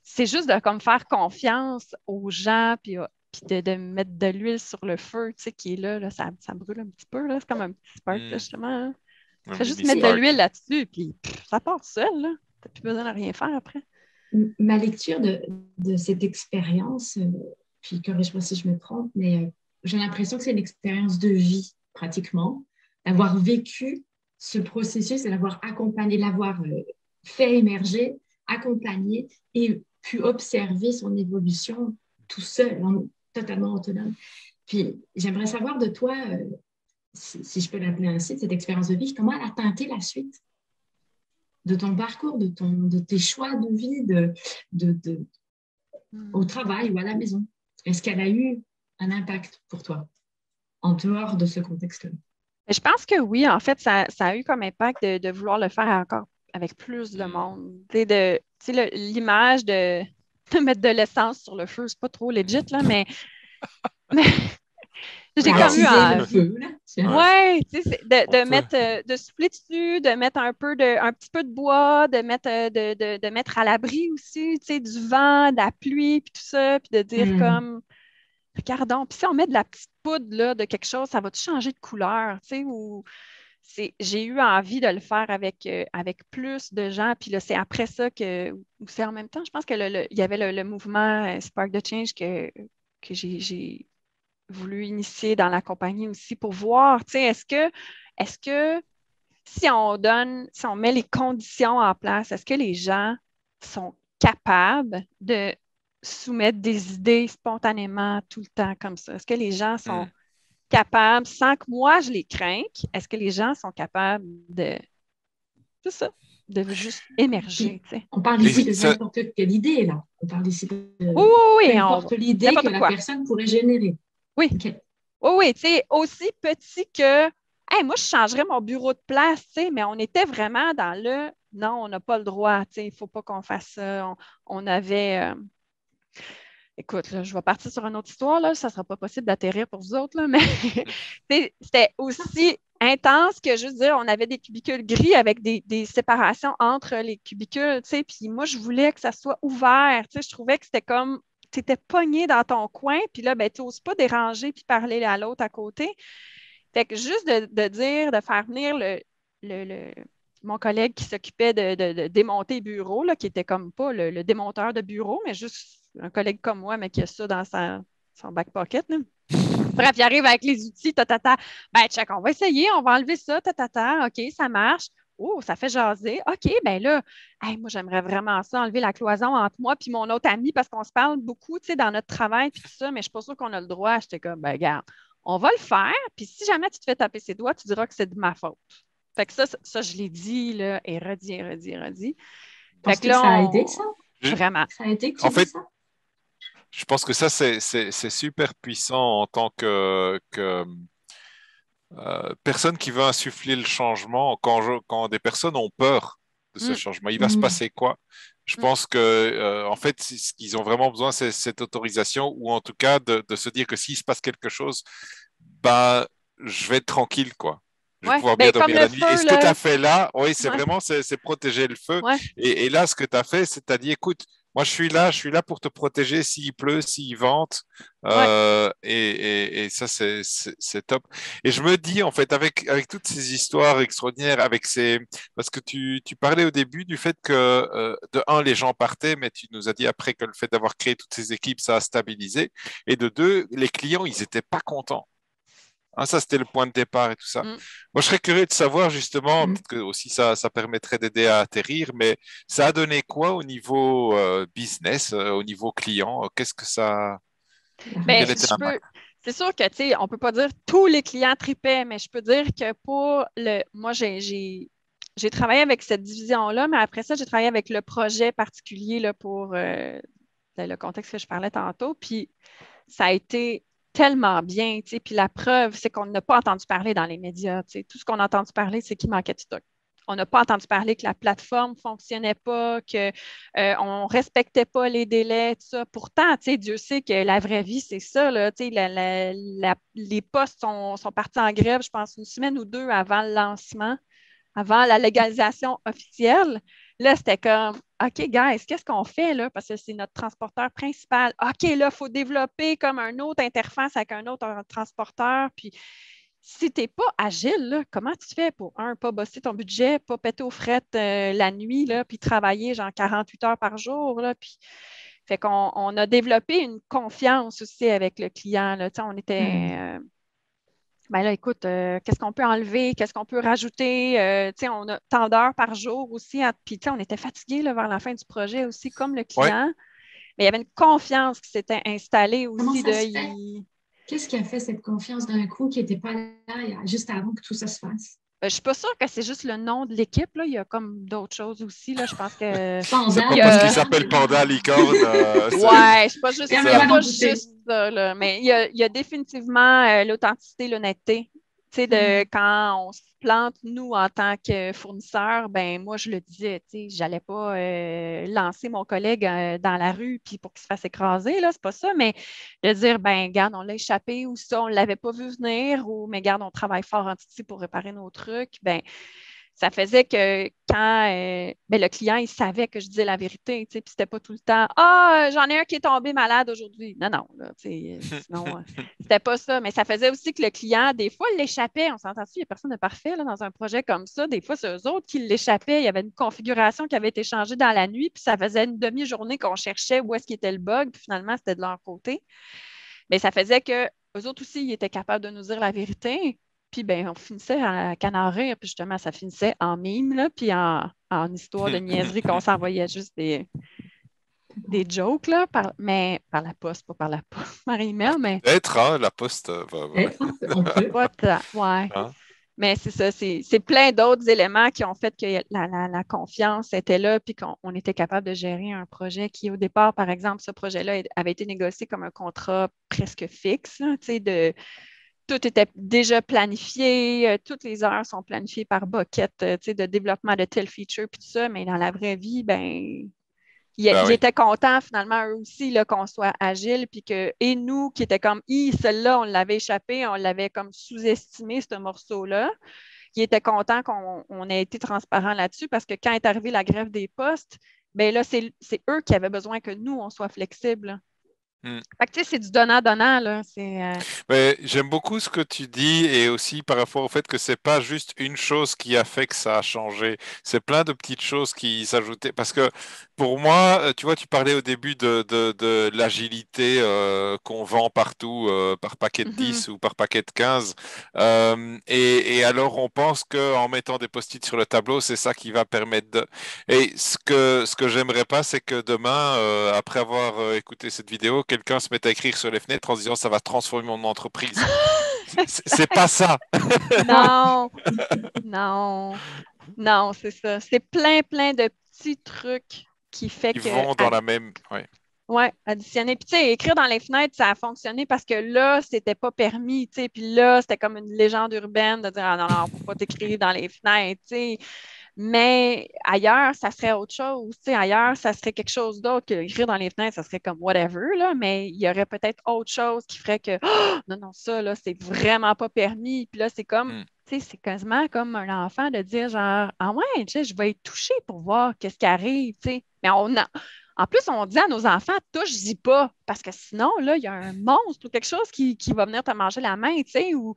c'est juste de comme faire confiance aux gens, puis de mettre de l'huile sur le feu, tu sais, qui est là, ça brûle un petit peu, là. C'est comme un petit spark, là, hmm, justement, hein. un Fais juste mini mettre de spark. l'huile là-dessus, puis ça part seul, là. T'as plus besoin de rien faire après. Ma lecture de cette expérience, puis corrige-moi si je me trompe, mais j'ai l'impression que c'est une expérience de vie, pratiquement, d'avoir vécu ce processus et l'avoir accompagné, l'avoir fait émerger, accompagné et pu observer son évolution tout seul, totalement autonome. Puis j'aimerais savoir de toi, si je peux l'appeler ainsi, de cette expérience de vie, comment elle a teinté la suite de ton parcours, de tes choix de vie, de, au Hmm. travail ou à la maison? Est-ce qu'elle a eu un impact pour toi en dehors de ce contexte-là? Je pense que oui, en fait, ça a eu comme impact de vouloir le faire encore avec plus de Hmm. monde. Tu sais, l'image de mettre de l'essence sur le feu, c'est pas trop legit, là, mais j'ai T'as comme eu attisé le envie. feu, là. Ouais, Ouais, tu sais, on peut. de souffler dessus, de mettre un petit peu de bois, de mettre à l'abri aussi, tu sais, du vent, de la pluie, puis tout ça, puis de dire Hmm. comme, regardons, puis si on met de la petite poudre là, de quelque chose, ça va-tu changer de couleur, tu sais, ou j'ai eu envie de le faire avec plus de gens, puis là, c'est après ça ou c'est en même temps, je pense que il y avait le mouvement Spark the Change que j'ai voulu initier dans la compagnie aussi pour voir, tu sais, est-ce que si on met les conditions en place, est-ce que les gens sont capables de soumettre des idées spontanément tout le temps comme ça? Est-ce que les gens sont capables, sans que moi je les crains, est-ce que les gens sont capables c'est ça, de juste émerger, tu sais? On parle ici de n'importe quelle idée, là. On parle ici de Oui, peu importe l'idée que la personne pourrait générer. Oui. Okay. Oui, tu sais, aussi petit que, hey, moi, je changerais mon bureau de place, tu sais, mais on était vraiment dans le, non, on n'a pas le droit, tu sais, il ne faut pas qu'on fasse ça. On avait, écoute, là, je vais partir sur une autre histoire, là, ça ne sera pas possible d'atterrir pour vous autres, là, mais c'était aussi intense que juste dire, on avait des cubicules gris avec des séparations entre les cubicules, tu sais, puis moi, je voulais que ça soit ouvert, tu sais, je trouvais que c'était comme, tu étais pogné dans ton coin, puis là, ben, tu n'oses pas déranger puis parler à l'autre à côté. Fait que juste de dire, de faire venir mon collègue qui s'occupait de démonter le bureau, là, qui était comme pas le démonteur de bureau, mais juste un collègue comme moi, mais qui a ça dans son back pocket. Là. Bref, il arrive avec les outils, tatata. Ben, check, on va essayer, on va enlever ça, tatata. OK, ça marche. Oh, ça fait jaser. OK, ben là, hey, moi, j'aimerais vraiment ça, enlever la cloison entre moi et mon autre ami parce qu'on se parle beaucoup, tu sais, dans notre travail puis tout ça, mais je ne suis pas sûre qu'on a le droit. J'étais comme, ben, regarde, on va le faire, puis si jamais tu te fais taper ses doigts, tu diras que c'est de ma faute. Fait que ça je l'ai dit, là, et redit, et redit, et redit. Fait que là, ça a aidé, ça? Vraiment. Ça a aidé que tu dis ça? Je pense que ça, c'est super puissant en tant que personne qui veut insuffler le changement. Quand des personnes ont peur de ce changement, il va se passer quoi? Je pense que, en fait, ce qu'ils ont vraiment besoin, c'est cette autorisation ou en tout cas de se dire que s'il se passe quelque chose, bah, je vais être tranquille, quoi. Je vais pouvoir bien dormir la nuit. Et ce que tu as fait là, oui, c'est vraiment c'est protéger le feu. Ouais. Et là, ce que tu as fait, c'est que tu as dit, écoute, moi, je suis là pour te protéger s'il pleut, s'il vente. Et ça, c'est top. Et je me dis, en fait, avec toutes ces histoires extraordinaires, parce que tu parlais au début du fait que, de un, les gens partaient, mais tu nous as dit après que le fait d'avoir créé toutes ces équipes, ça a stabilisé. Et de deux, les clients, ils n'étaient pas contents. Hein, ça, c'était le point de départ et tout ça. Moi, je serais curieux de savoir justement, peut-être que aussi ça permettrait d'aider à atterrir, mais ça a donné quoi au niveau business, au niveau client? Qu'est-ce que ça... Quel était l'impact? C'est sûr que, tu sais, on ne peut pas dire tous les clients tripaient, mais je peux dire que moi, j'ai travaillé avec cette division-là, mais après ça, j'ai travaillé avec le projet particulier là, pour le contexte que je parlais tantôt. Puis ça a été tellement bien, tu sais. Puis la preuve, c'est qu'on n'a pas entendu parler dans les médias. Tu sais. Tout ce qu'on a entendu parler, c'est qu'il manquait de stock. On n'a pas entendu parler que la plateforme ne fonctionnait pas, qu'on ne respectait pas les délais, tout ça. Pourtant, tu sais, Dieu sait que la vraie vie, c'est ça. Là, tu sais, les postes sont partis en grève, je pense, une semaine ou deux avant le lancement, avant la légalisation officielle. Là, c'était comme, OK, guys, qu'est-ce qu'on fait là? Parce que c'est notre transporteur principal. OK, là, il faut développer comme une autre interface avec un autre transporteur. Puis, si tu n'es pas agile, là, comment tu fais pour, pas bosser ton budget, pas péter aux frettes la nuit, là, puis travailler genre 48 heures par jour, là, puis... Fait qu'on a développé une confiance aussi avec le client. Là. On était... ben là, écoute, qu'est-ce qu'on peut enlever, qu'est-ce qu'on peut rajouter? On a tant d'heures par jour aussi. Puis, on était fatigués vers la fin du projet aussi, comme le client. Ouais. Mais il y avait une confiance qui s'était installée aussi. Comment ça se fait? Qu'est-ce qui a fait cette confiance d'un coup qui n'était pas là juste avant que tout ça se fasse? Je ne suis pas sûre que c'est juste le nom de l'équipe. Là. Il y a comme d'autres choses aussi. Là. Je pense que. C'est pas parce qu'il s'appelle Panda Licorne. Ouais, c'est pas juste, il n'y a pas juste ça. Là. Mais il y a définitivement l'authenticité, l'honnêteté. Tu sais, quand on se plante, nous, en tant que fournisseur, ben moi, je le disais, tu sais, j'allais pas lancer mon collègue dans la rue puis pour qu'il se fasse écraser, là, c'est pas ça, mais de dire, ben garde, on l'a échappé ou ça, on l'avait pas vu venir ou, mais garde, on travaille fort en Titi pour réparer nos trucs, ben ça faisait que quand le client, il savait que je disais la vérité, puis c'était pas tout le temps « Ah, j'en ai un qui est tombé malade aujourd'hui. » Non, non, là, sinon, c'était pas ça. Mais ça faisait aussi que le client, des fois, il l'échappait. On s'entend-tu, il n'y a personne de parfait là, dans un projet comme ça. Des fois, c'est eux autres qui l'échappaient. Il y avait une configuration qui avait été changée dans la nuit, puis ça faisait une demi-journée qu'on cherchait où est-ce qu'il était le bug, puis finalement, c'était de leur côté. Mais ça faisait que eux autres aussi, ils étaient capables de nous dire la vérité. Puis ben, on finissait à canarer, puis justement, ça finissait en mime, là, puis en histoire de niaiserie qu'on s'envoyait juste des jokes, là, mais par la poste, pas par la poste, par email, mais Peut-être, hein, la poste. On peut. ouais. Hein? Mais c'est ça, c'est plein d'autres éléments qui ont fait que la confiance était là, puis qu'on était capable de gérer un projet qui, au départ, par exemple, ce projet-là avait été négocié comme un contrat presque fixe, là, tu sais, tout était déjà planifié, toutes les heures sont planifiées par bucket, tu sais, de développement de tel feature, puis tout ça, mais dans la vraie vie, ben, Ben ils oui. étaient contents finalement eux aussi là, qu'on soit agile, puis que, et nous qui étaient comme, celle-là, on l'avait échappé, on l'avait comme sous-estimé, ce morceau-là. Ils étaient contents qu'on ait été transparent là-dessus parce que quand est arrivée la grève des postes, ben là, c'est eux qui avaient besoin que nous, on soit flexibles. Hmm. Fait que, tu sais, c'est du donnant-donnant, là. Mais j'aime beaucoup ce que tu dis et aussi par rapport au fait que c'est pas juste une chose qui a fait que ça a changé. C'est plein de petites choses qui s'ajoutaient. Parce que pour moi, tu vois, tu parlais au début de l'agilité qu'on vend partout par paquet de Mhm. 10 ou par paquet de 15. Et alors on pense qu'en mettant des post-it sur le tableau, c'est ça qui va permettre de... Et ce que j'aimerais pas, c'est que demain, après avoir écouté cette vidéo, quelqu'un se mette à écrire sur les fenêtres en se disant ça va transformer mon entreprise. C'est pas ça. Non. Non, non, non, c'est ça. C'est plein, plein de petits trucs qui fait Ils que vont dans la même. Ouais. ouais, additionner. Puis, tu sais, écrire dans les fenêtres, ça a fonctionné parce que là, c'était pas permis, tu sais. Puis là, c'était comme une légende urbaine de dire, ah non, non, faut pas t'écrire dans les fenêtres, tu sais. Mais ailleurs, ça serait autre chose, tu sais. Ailleurs, ça serait quelque chose d'autre que écrire dans les fenêtres, ça serait comme whatever, là. Mais il y aurait peut-être autre chose qui ferait que, oh, non, non, ça, là, c'est vraiment pas permis. Puis là, c'est comme, Hmm. tu sais, c'est quasiment comme un enfant de dire, genre, ah ouais, tu sais, je vais être touché pour voir qu'est-ce qui arrive, tu sais. Mais en plus, on dit à nos enfants, touche-y pas, parce que sinon, là, il y a un monstre ou quelque chose qui va venir te manger la main, tu sais, ou...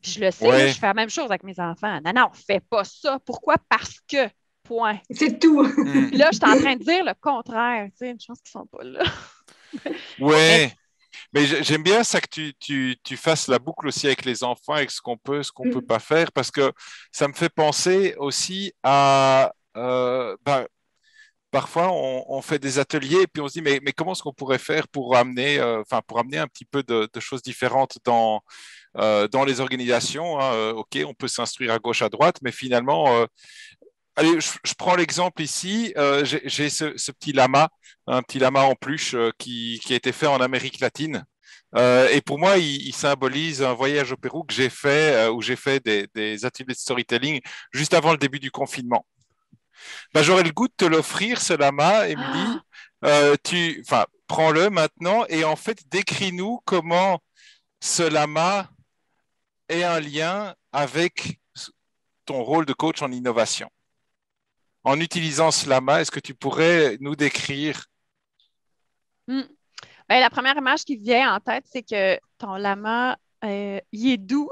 Puis je le sais, là, je Ouais. fais la même chose avec mes enfants. Non, non, fais pas ça. Pourquoi? Parce que, point. C'est tout. Puis Hmm. là, je suis en train de dire le contraire, tu sais, une chance qu'ils sont pas là. Mais, Ouais. Mais j'aime bien ça que tu fasses la boucle aussi avec les enfants, avec ce qu'on peut pas faire, parce que ça me fait penser aussi à parfois on fait des ateliers et puis on se dit mais comment est-ce qu'on pourrait faire pour amener pour amener un petit peu de choses différentes dans les organisations, hein. Ok, on peut s'instruire à gauche à droite, mais finalement allez, je prends l'exemple ici. J'ai ce petit lama, un petit lama en peluche qui a été fait en Amérique latine. Et pour moi, il symbolise un voyage au Pérou que j'ai fait, où j'ai fait des ateliers de storytelling juste avant le début du confinement. Ben, j'aurais le goût de te l'offrir, ce lama, Émilie. ah, Prends-le maintenant et en fait, décris-nous comment ce lama est un lien avec ton rôle de coach en innovation. En utilisant ce lama, est-ce que tu pourrais nous décrire? hmm. Ben, la première image qui vient en tête, c'est que ton lama, il est doux.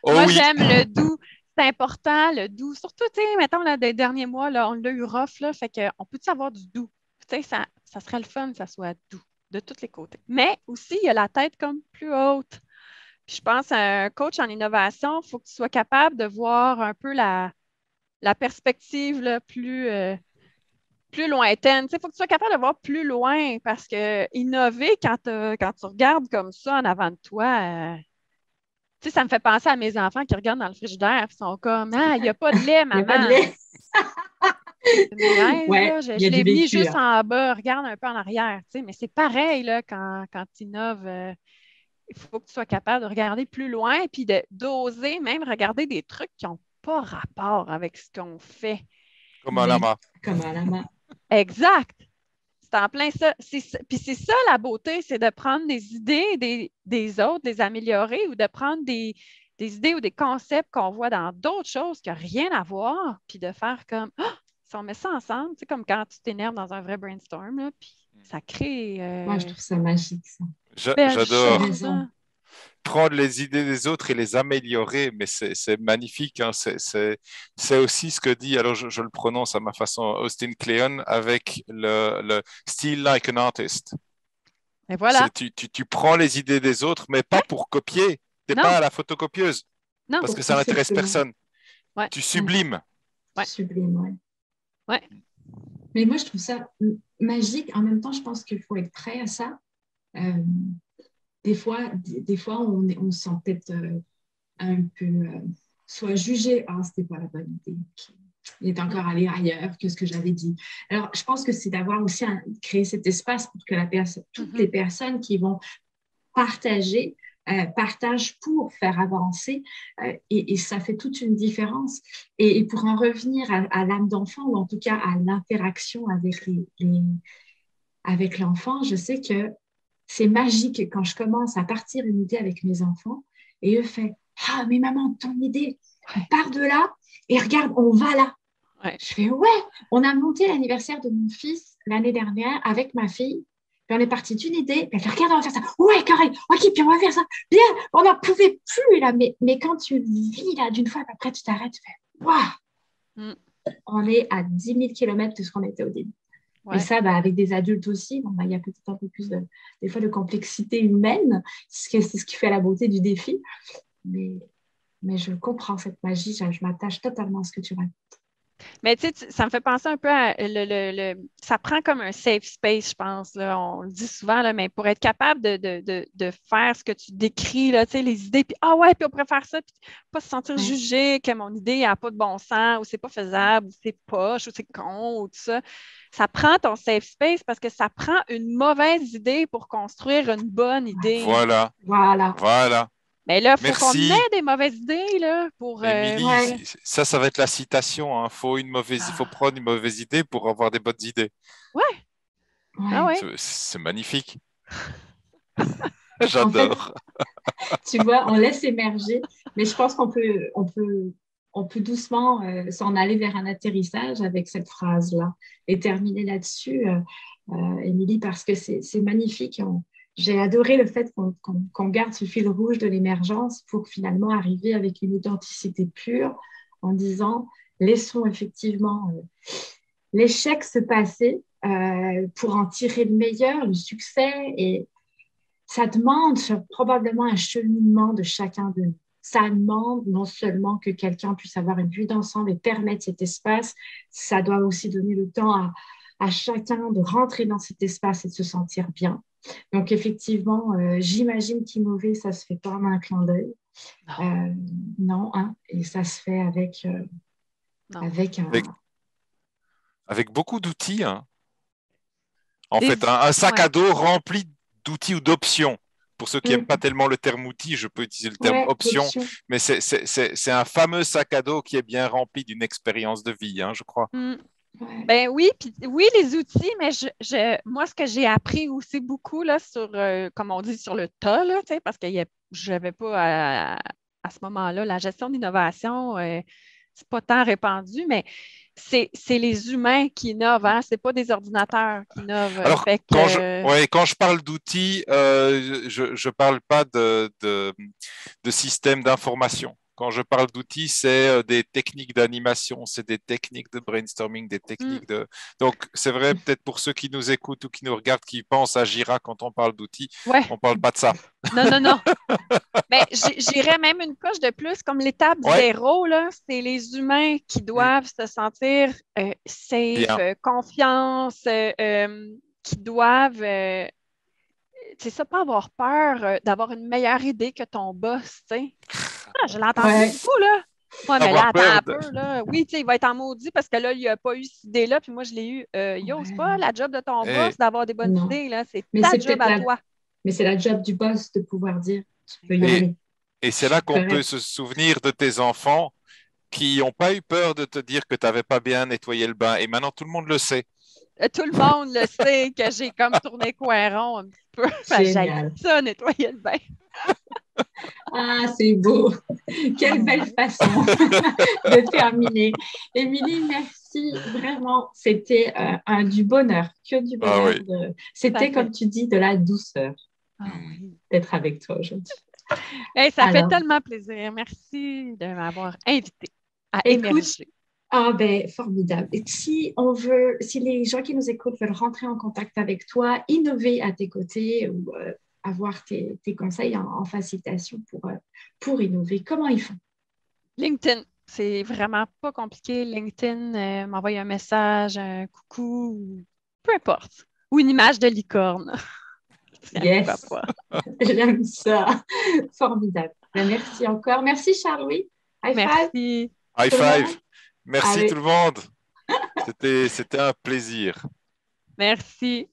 Oh Moi, oui, j'aime le doux. C'est important, le doux. Surtout, tu sais, mettons, là, des derniers mois, là, on l'a eu rough, là, fait qu'on peut-tu avoir du doux? Tu sais, ça serait le fun que ça soit doux, de tous les côtés. Mais aussi, il y a la tête comme plus haute. Puis je pense à un coach en innovation, il faut que tu sois capable de voir un peu la perspective là, plus lointaine. Il faut que tu sois capable de voir plus loin parce que innover, quand tu regardes comme ça en avant de toi, ça me fait penser à mes enfants qui regardent dans le frigidaire et sont comme ah, il n'y a pas de lait, Il n'y a pas de maman. lait. Tu me niaises, Ouais, là. il y a Je du l'ai mis vécu, juste hein. en bas, regarde un peu en arrière. Mais c'est pareil là, quand tu innoves. Il faut que tu sois capable de regarder plus loin et puis d'oser même regarder des trucs qui n'ont pas rapport avec ce qu'on fait. comme un Oui, lama. comme un lama. Exact. C'est en plein ça. Puis c'est ça la beauté, c'est de prendre des idées des autres, de les améliorer ou de prendre des idées ou des concepts qu'on voit dans d'autres choses qui n'ont rien à voir, puis de faire comme ah, si on met ça ensemble, c'est comme quand tu t'énerves dans un vrai brainstorm, là, puis ça crée Moi, je trouve ça magique, ça. belle Tu as J'adore chose. raison. Hein. prendre les idées des autres et les améliorer, mais c'est magnifique, hein. C'est aussi ce que dit, alors je le prononce à ma façon, Austin Kleon avec le Still Like an Artist. Et voilà. Tu prends les idées des autres, mais pas pour copier. Tu n'es Non, pas à la photocopieuse, non. parce Pour que ça pousser n'intéresse plus loin. personne. Ouais, Tu sublimes. Ouais. Sublime, ouais. ouais. Mais moi, je trouve ça magique. En même temps, je pense qu'il faut être prêt à ça. Euh, des fois on se sent peut-être un peu soit jugé. Ah, c'était pas la bonne idée. Il est encore allé ailleurs que ce que j'avais dit. Alors, je pense que c'est d'avoir aussi créé cet espace pour que toutes les personnes qui vont partager, partagent pour faire avancer et ça fait toute une différence. Et pour en revenir à l'âme d'enfant ou en tout cas à l'interaction avec l'enfant, je sais que c'est magique quand je commence à partir une idée avec mes enfants et eux font « Ah, mais maman, ton idée, on part de là et regarde, on va là. » Ouais. Je fais « Ouais, on a monté l'anniversaire de mon fils l'année dernière avec ma fille. Puis on est parti d'une idée, puis elle fait, regarde, on va faire ça. Ouais, carré, ok, puis on va faire ça. Bien, on n'en pouvait plus, là. Mais quand tu vis, là, d'une fois, après, tu t'arrêtes, tu fais, waouh, on est à 10 000 kilomètres de ce qu'on était au début. Ouais. Et ça, avec des adultes aussi, bon, il y a peut-être un peu plus, des fois, de complexité humaine. C'est ce qui fait la beauté du défi. Mais je comprends cette magie, je m'attache totalement à ce que tu racontes. Mais tu sais, ça me fait penser un peu à ça prend comme un safe space, je pense. Là. On le dit souvent, là, mais pour être capable de faire ce que tu décris, là, tu sais, les idées, puis ah ouais, puis on pourrait faire ça, puis pas se sentir jugé que mon idée n'a pas de bon sens, ou c'est pas faisable, ou c'est poche, ou c'est con, ou tout ça. Ça prend ton safe space parce que ça prend une mauvaise idée pour construire une bonne idée. Voilà. Voilà. Mais là, il faut qu'on Merci. ait des mauvaises idées là, pour. Émilie, ça va être la citation. Hein. Faut prendre une mauvaise idée pour avoir des bonnes idées. Ouais. Ah ouais. C'est magnifique. En fait, J'adore. tu vois, on laisse émerger, mais je pense on peut doucement s'en aller vers un atterrissage avec cette phrase-là et terminer là-dessus, Émilie, parce que c'est magnifique. J'ai adoré le fait qu'on garde ce fil rouge de l'émergence pour finalement arriver avec une authenticité pure en disant, laissons effectivement l'échec se passer pour en tirer le meilleur, le succès et ça demande probablement un cheminement de chacun de nous. Ça demande non seulement que quelqu'un puisse avoir une vue d'ensemble et permettre cet espace, ça doit aussi donner le temps à chacun de rentrer dans cet espace et de se sentir bien. Donc, effectivement, j'imagine qu'innover, ça ne se fait pas en un clin d'œil. Non, hein, et ça se fait avec avec beaucoup d'outils. Hein. En Des- fait, un sac ouais. à dos rempli d'outils ou d'options. Pour ceux qui n'aiment pas tellement le terme outil, je peux utiliser le terme option, mais c'est un fameux sac à dos qui est bien rempli d'une expérience de vie, hein, je crois. Ben oui, puis oui, les outils, mais moi, ce que j'ai appris aussi beaucoup là, sur, comme on dit, sur le tas, là, parce que je n'avais pas à ce moment-là, la gestion d'innovation, c'est pas tant répandu, mais c'est les humains qui innovent, hein? C'est pas des ordinateurs qui innovent. Alors, Fait que, quand je parle d'outils, je ne parle pas de système d'information. Quand je parle d'outils, c'est des techniques d'animation, c'est des techniques de brainstorming, des techniques de... Donc, c'est vrai, peut-être pour ceux qui nous écoutent ou qui nous regardent, qui pensent à Jira quand on parle d'outils, ouais. on ne parle pas de ça. Non. Mais j'irais même une coche de plus, comme l'étape zéro, là, c'est les humains qui doivent se sentir safe, confiance, qui doivent, c'est ça, pas avoir peur d'avoir une meilleure idée que ton boss, tu sais. Ah, je l'entends beaucoup, là. Ouais, mais là, attends un peu, là. Oui, tu sais, il va être en maudit parce que là, il n'a pas eu cette idée-là, puis moi, je l'ai eu. C'est pas la job de ton boss d'avoir des bonnes idées, là. C'est ta job à toi. Mais c'est la job du boss de pouvoir dire, tu peux y aller. Et c'est là qu'on peut se souvenir de tes enfants qui n'ont pas eu peur de te dire que tu n'avais pas bien nettoyé le bain. Et maintenant, tout le monde le sait. Tout le monde le sait que j'ai comme tourné coin rond un petit peu. J'ai ça, nettoyer le bain. Ah, c'est beau. Quelle belle façon de terminer. Émilie, merci vraiment. C'était du bonheur, que du bonheur. C'était, comme tu dis, de la douceur d'être avec toi aujourd'hui. Hey, ça fait tellement plaisir. Merci de m'avoir invité à émerger. Ah ben, formidable. Et si les gens qui nous écoutent veulent rentrer en contact avec toi, innover à tes côtés ou avoir tes conseils en facilitation pour innover, comment ils font? LinkedIn, c'est vraiment pas compliqué. LinkedIn, m'envoie un message, un coucou, peu importe. Ou une image de licorne. Tiens, pourquoi Yes, pas. j'aime ça. Formidable. Ben, merci encore. Merci, Charles-Louis. High five, Merci. High tout le monde. five. Merci tout Allez. le monde. C'était un plaisir. Merci.